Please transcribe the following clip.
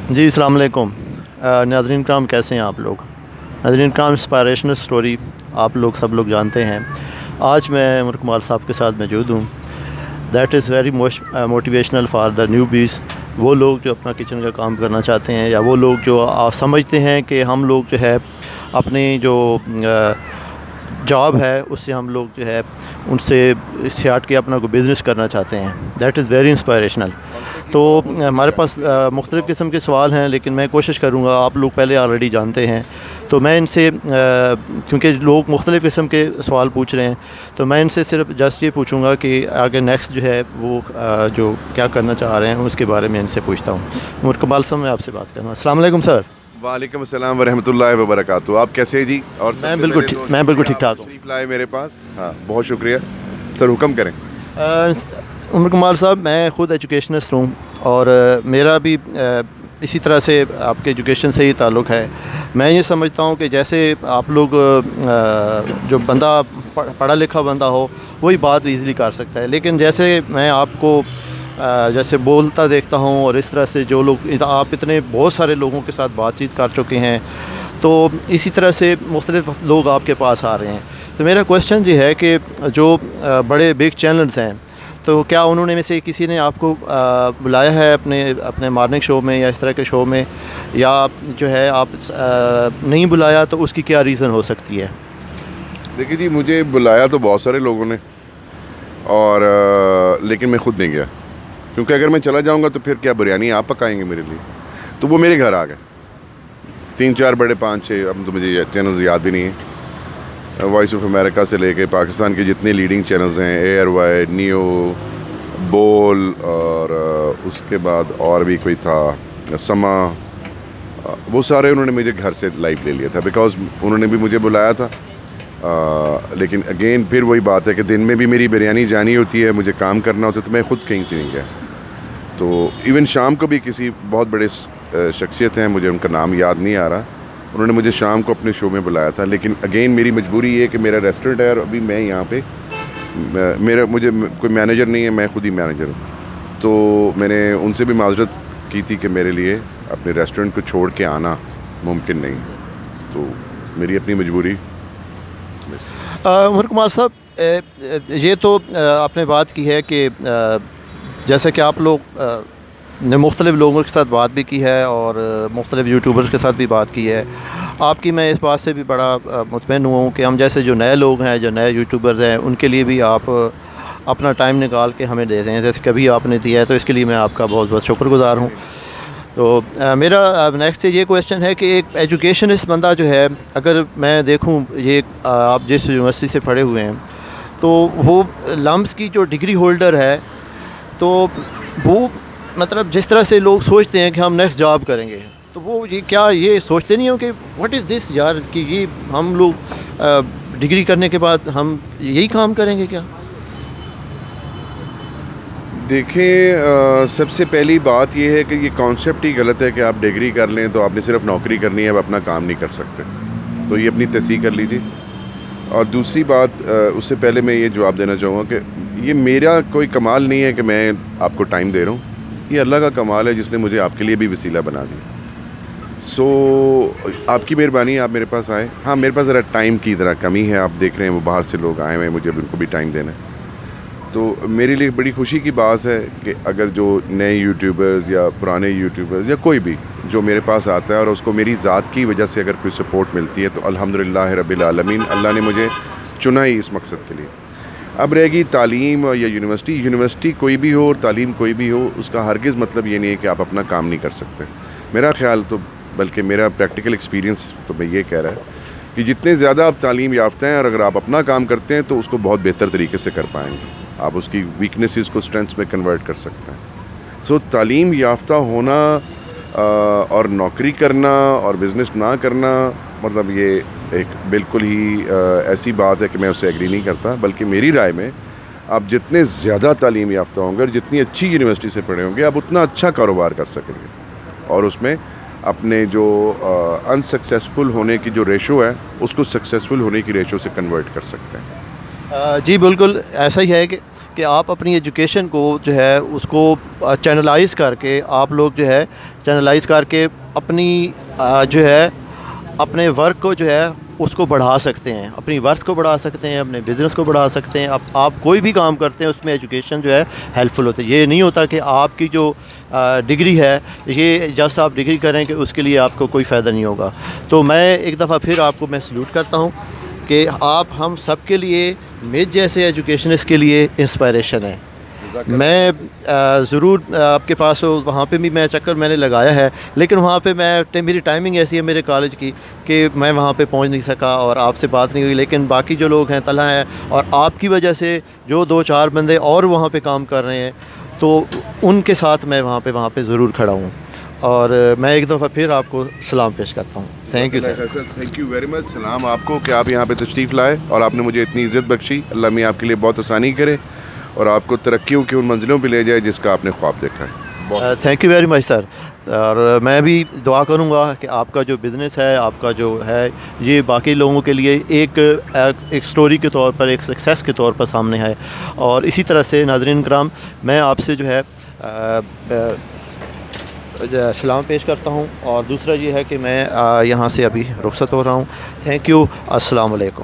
جی السلام علیکم ناظرین کرام، کیسے ہیں آپ لوگ؟ ناظرین کرام، انسپائریشنل سٹوری آپ لوگ سب لوگ جانتے ہیں۔ آج میں عمر کمال صاحب کے ساتھ موجود ہوں۔ That is very motivational for the newbies, وہ لوگ جو اپنا کچن کا کام کرنا چاہتے ہیں، یا وہ لوگ جو سمجھتے ہیں کہ ہم لوگ جو ہے اپنی جو جاب ہے اس سے ہم لوگ جو ہے ان سے ہٹ کے اپنا کوئی بزنس کرنا چاہتے ہیں۔ That is very inspirational. تو ہمارے پاس مختلف قسم کے سوال ہیں، لیکن میں کوشش کروں گا، آپ لوگ پہلے آلریڈی جانتے ہیں تو میں ان سے کیونکہ لوگ مختلف قسم کے سوال پوچھ رہے ہیں تو میں ان سے صرف جسٹ یہ پوچھوں گا کہ آگے نیکسٹ جو ہے وہ جو کیا کرنا چاہ رہے ہیں اس کے بارے میں ان سے پوچھتا ہوں۔ عمر کمال صاحب، میں آپ سے بات کرنا۔ السلام علیکم سر۔ وعلیکم السلام ورحمۃ اللہ وبرکاتہ۔ آپ کیسے ہیں جی؟ اور میں بالکل ٹھیک ٹھاک ہوں۔ تشریف لائے میرے پاس، ہاں بہت شکریہ سر، حکم کریں۔ عمر کمال صاحب، میں خود ایجوکیشنسٹ ہوں اور میرا بھی اسی طرح سے آپ کے ایجوکیشن سے ہی تعلق ہے۔ میں یہ سمجھتا ہوں کہ جیسے آپ لوگ جو بندہ پڑھا لکھا بندہ ہو وہی بات ایزیلی کر سکتا ہے، لیکن جیسے میں آپ کو جیسے بولتا دیکھتا ہوں اور اس طرح سے جو لوگ آپ اتنے بہت سارے لوگوں کے ساتھ بات چیت کر چکے ہیں، تو اسی طرح سے مختلف لوگ آپ کے پاس آ رہے ہیں۔ تو میرا کویشچن یہ ہے کہ جو بڑے بگ چینلز ہیں، تو کیا انہوں نے میں سے کسی نے آپ کو بلایا ہے اپنے مارننگ شو میں یا اس طرح کے شو میں، یا جو ہے آپ نہیں بلایا تو اس کی کیا ریزن ہو سکتی ہے؟ دیکھیے جی، مجھے بلایا تو بہت سارے لوگوں نے، اور لیکن میں خود نہیں گیا، کیونکہ اگر میں چلا جاؤں گا تو پھر کیا بریانی آپ پکائیں گے میرے لیے؟ تو وہ میرے گھر آ گئے 3-4 بڑے 5-6، اب تو مجھے چینلز یاد بھی نہیں ہیں، وائس آف امریکہ سے لے کے پاکستان کے جتنے لیڈنگ چینلز ہیں، ایئر وائی، نیو، بول، اور اس کے بعد اور بھی کوئی تھا سما، وہ سارے انہوں نے مجھے گھر سے لائیو لے لیا تھا، بیکاز انہوں نے بھی مجھے بلایا تھا۔ لیکن اگین پھر وہی بات ہے کہ دن میں بھی میری بریانی جانی ہوتی ہے، مجھے کام کرنا ہوتا ہے، تو میں خود کہیں سے نہیں گیا۔ تو ایون شام کو بھی کسی بہت بڑے شخصیت ہیں، مجھے ان کا نام یاد نہیں آ رہا، انہوں نے مجھے شام کو اپنے شو میں بلایا تھا، لیکن اگین میری مجبوری یہ ہے کہ میرا ریسٹورنٹ ہے اور ابھی میں یہاں پہ مجھے کوئی مینیجر نہیں ہے، میں خود ہی مینیجر ہوں۔ تو میں نے ان سے بھی معذرت کی تھی کہ میرے لیے اپنے ریسٹورنٹ کو چھوڑ کے آنا ممکن نہیں، تو میری اپنی مجبوری۔ عمر کمال صاحب، یہ تو آپ نے بات کی ہے کہ جیسا کہ آپ لوگ نے مختلف لوگوں کے ساتھ بات بھی کی ہے اور مختلف یوٹیوبرز کے ساتھ بھی بات کی ہے، آپ کی میں اس بات سے بھی بڑا مطمئن ہوا ہوں کہ ہم جیسے جو نئے لوگ ہیں، جو نئے یوٹیوبرز ہیں، ان کے لیے بھی آپ اپنا ٹائم نکال کے ہمیں دیتے ہیں، جیسے کبھی آپ نے دیا ہے، تو اس کے لیے میں آپ کا بہت بہت شکر گزار ہوں۔ تو میرا نیکسٹ یہ کویشچن ہے کہ ایک ایجوکیشنسٹ بندہ جو ہے، اگر میں دیکھوں یہ آپ جس یونیورسٹی سے پڑھے ہوئے ہیں، تو وہ لمبس کی جو ڈگری ہولڈر ہے، تو وہ مطلب جس طرح سے لوگ سوچتے ہیں کہ ہم نیکسٹ جاب کریں گے، تو وہ یہ کیا یہ سوچتے نہیں ہوں کہ واٹ از دس یار، کہ یہ ہم لوگ ڈگری کرنے کے بعد ہم یہی کام کریں گے کیا؟ دیکھیں، سب سے پہلی بات یہ ہے کہ یہ کانسیپٹ ہی غلط ہے کہ آپ ڈگری کر لیں تو آپ نے صرف نوکری کرنی ہے، آپ اپنا کام نہیں کر سکتے، تو یہ اپنی تصحیح کر لیجیے۔ اور دوسری بات، اس سے پہلے میں یہ جواب دینا چاہوں گا کہ یہ میرا کوئی کمال نہیں ہے کہ میں آپ کو ٹائم دے رہا ہوں، یہ اللہ کا کمال ہے جس نے مجھے آپ کے لیے بھی وسیلہ بنا دیا۔ سو آپ کی مہربانی، آپ میرے پاس آئے۔ ہاں، میرے پاس ذرا ٹائم کی ذرا کمی ہے، آپ دیکھ رہے ہیں وہ باہر سے لوگ آئے ہوئے ہیں، مجھے ان کو بھی ٹائم دینا ہے۔ تو میرے لیے بڑی خوشی کی بات ہے کہ اگر جو نئے یوٹیوبرز یا پرانے یوٹیوبرز یا کوئی بھی جو میرے پاس آتا ہے اور اس کو میری ذات کی وجہ سے اگر کوئی سپورٹ ملتی ہے، تو الحمدللہ رب العالمین، اللہ نے مجھے چنا ہی اس مقصد کے لیے۔ اب رہے گی تعلیم یا یونیورسٹی کوئی بھی ہو اور تعلیم کوئی بھی ہو، اس کا ہرگز مطلب یہ نہیں ہے کہ آپ اپنا کام نہیں کر سکتے۔ میرا خیال تو، بلکہ میرا پریکٹیکل ایکسپیرینس تو میں یہ کہہ رہا ہے کہ جتنے زیادہ آپ تعلیم یافتہ ہیں اور اگر آپ اپنا کام کرتے ہیں تو اس کو بہت بہتر طریقے سے کر پائیں گے، آپ اس کی ویکنیسز کو اسٹرینتھس میں کنورٹ کر سکتے ہیں۔ سو تعلیم یافتہ ہونا اور نوکری کرنا اور بزنس نہ کرنا، مطلب یہ ایک بالکل ہی ایسی بات ہے کہ میں اس سے ایگری نہیں کرتا، بلکہ میری رائے میں آپ جتنے زیادہ تعلیم یافتہ ہوں گے اور جتنی اچھی یونیورسٹی سے پڑھے ہوں گے، آپ اتنا اچھا کاروبار کر سکیں گے اور اس میں اپنے جو انسکسیسفل ہونے کی جو ریشو ہے اس کو سکسیسفل ہونے کی ریشو سے کنورٹ کر سکتے ہیں۔ جی بالکل ایسا ہی ہے کہ کہ آپ اپنی ایجوکیشن کو جو ہے اس کو چینلائز کر کے آپ لوگ جو ہے چینلائز کر کے اپنی جو ہے اپنے ورک کو جو ہے اس کو بڑھا سکتے ہیں، اپنی ورتھ کو بڑھا سکتے ہیں، اپنے بزنس کو بڑھا سکتے ہیں. آپ کوئی بھی کام کرتے ہیں اس میں ایجوکیشن جو ہے ہیلپ فل ہوتی ہے. یہ نہیں ہوتا کہ آپ کی جو ڈگری ہے یہ جسٹ آپ ڈگری کریں کہ اس کے لیے آپ کو کوئی فائدہ نہیں ہوگا. تو میں ایک دفعہ پھر آپ کو میں سلوٹ کرتا ہوں کہ آپ ہم سب کے لیے میرے جیسے ایجوکیشنسٹ کے لیے انسپائریشن ہے. میں ضرور آپ کے پاس وہاں پہ بھی میں چکر میں نے لگایا ہے، لیکن وہاں پہ میری ٹائمنگ ایسی ہے میرے کالج کی کہ میں وہاں پہ پہنچ نہیں سکا اور آپ سے بات نہیں ہوئی. لیکن باقی جو لوگ ہیں طلحہ ہیں اور آپ کی وجہ سے جو 2-4 بندے اور وہاں پہ کام کر رہے ہیں تو ان کے ساتھ میں وہاں پہ ضرور کھڑا ہوں. اور میں ایک دفعہ پھر آپ کو سلام پیش کرتا ہوں. Thank you sir. Thank you very much. سلام آپ کو کہ آپ یہاں پہ تشریف لائے اور آپ نے مجھے اتنی عزت بخشی. اللہ میاں آپ کے لیے بہت آسانی کرے اور آپ کو ترقیوں کی ان منزلوں پہ لے جائے جس کا آپ نے خواب دیکھا ہے. تھینک یو ویری مچ سر. اور میں بھی دعا کروں گا کہ آپ کا جو بزنس ہے، آپ کا جو ہے، یہ باقی لوگوں کے لیے ایک سٹوری کے طور پر، ایک سکسیس کے طور پر سامنے ہے. اور اسی طرح سے ناظرین کرام، میں آپ سے جو ہے سلام پیش کرتا ہوں. اور دوسرا یہ ہے کہ میں یہاں سے ابھی رخصت ہو رہا ہوں. Thank you. السلام علیکم.